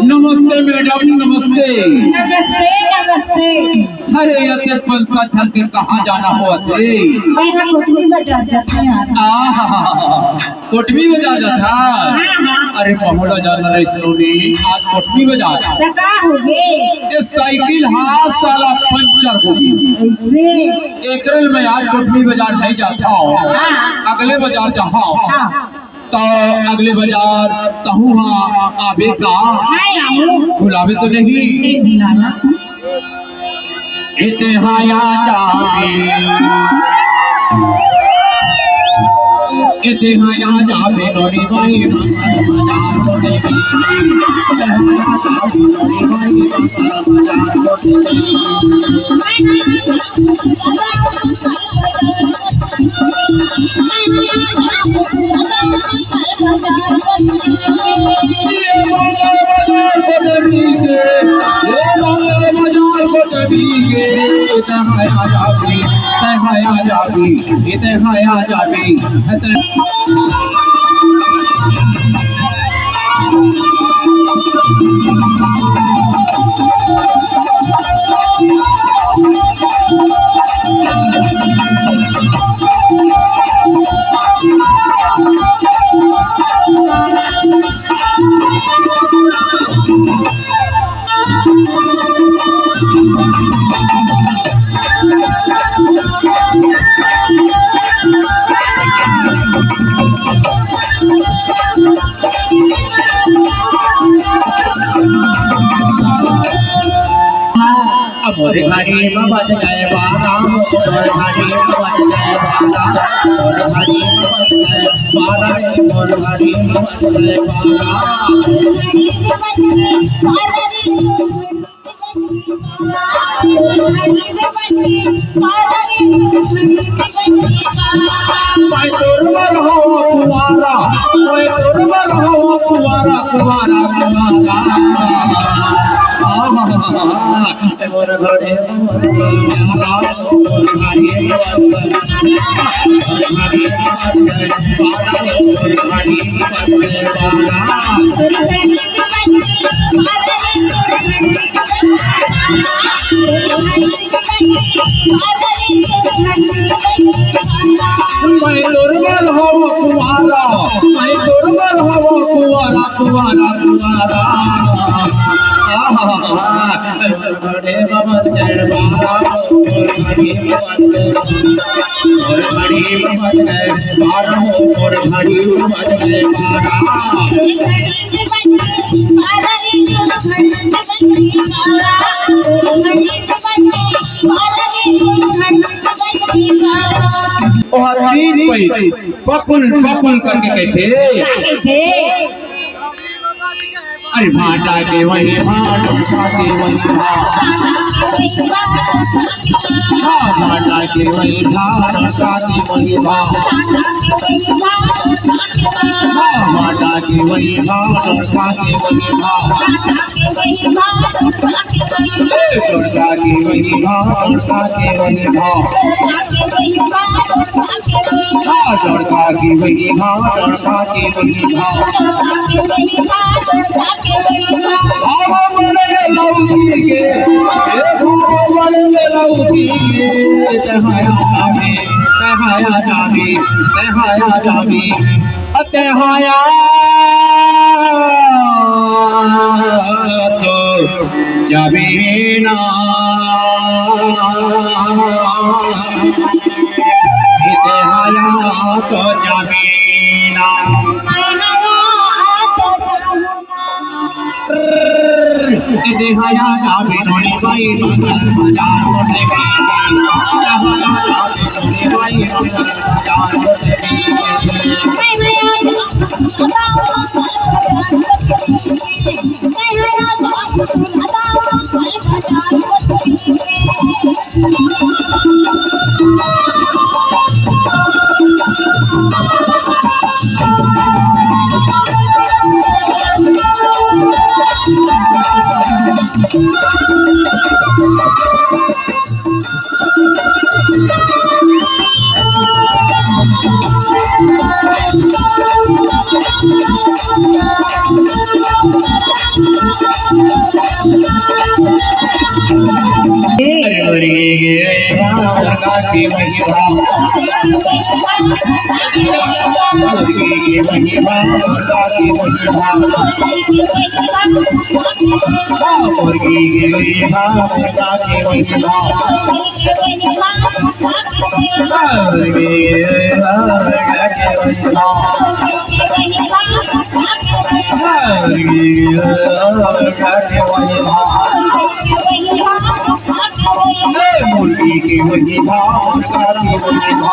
नमस्ते मैडम, नमस्ते। नमस्ते नमस्ते। अरे ऐसे पंसा थल के कहाँ जाना हुआ थे? मेरा कोटमी बाजार जाते हैं। कोटमी बाजार जाता? अरे पहुँचा जाना नहीं सुनोनी, आज कोटमी बाजार। लगा होगे? ये साइकिल हाथ साला पंचर होगी। ऐसे? एकरल में आज कोटमी बाजार नहीं जाता हूँ। अगले बाजार जाऊँ। तो अगले बाजार कहूँ हाँ आबे का भुलावे तो नहीं इतिहाया जावे नोरी बारी मोरे घड़ी में बज गए बारा, मोरे घड़ी में बज गए बारा, मोरे घड़ी में बज गए बारा, मोरे घड़ी में बज गए मोरे घड़ी मैं दुर्बल हो कुआरा, मैं दुर्बल हो कुआरा कुआरा कुआरा बड़े बाबा जय बाबा और घड़ी बाबा जय बाबा और घड़ी बाबा जय पकुल पकुल करके कहते अरे भाटा के वही भाट के वही भाटा के वही भाट के वही भाटा के वही भाट के वही दुर्गा की वही भाट के वही दुर्गा की वही भाट के वही तो जबीना तो जबीना देहाया जाबे नोनी बाई बाजार मोटे धोनी भाई मंगल बाजार की महिमा की महिमा की महिमा मुर्गी की महिमा की महिमा मुर्गी की महिमा की महिमा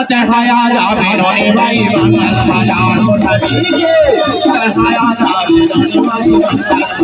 तहाया जाबे धोनी भाई मंगल बाजार तहाया जाबे धोनी भाई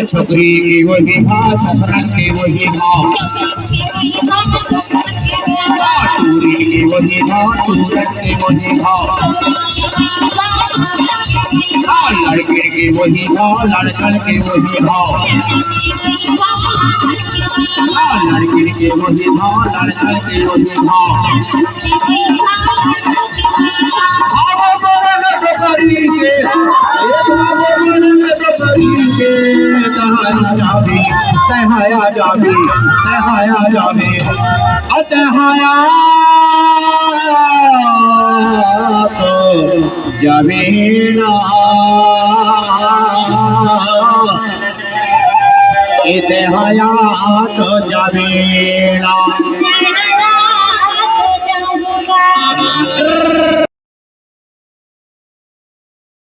छपरी की वही माँ छपरन की वही माँ चूरी की वही माँ चूरन की वही माँ लड़के की वही माँ लड़कन की वही माँ लड़के की वही माँ लड़कन की वही माँ तहाया जाबे तहाया जाबे अतहाया तो जाबे ना इतहाया तो जाबे ना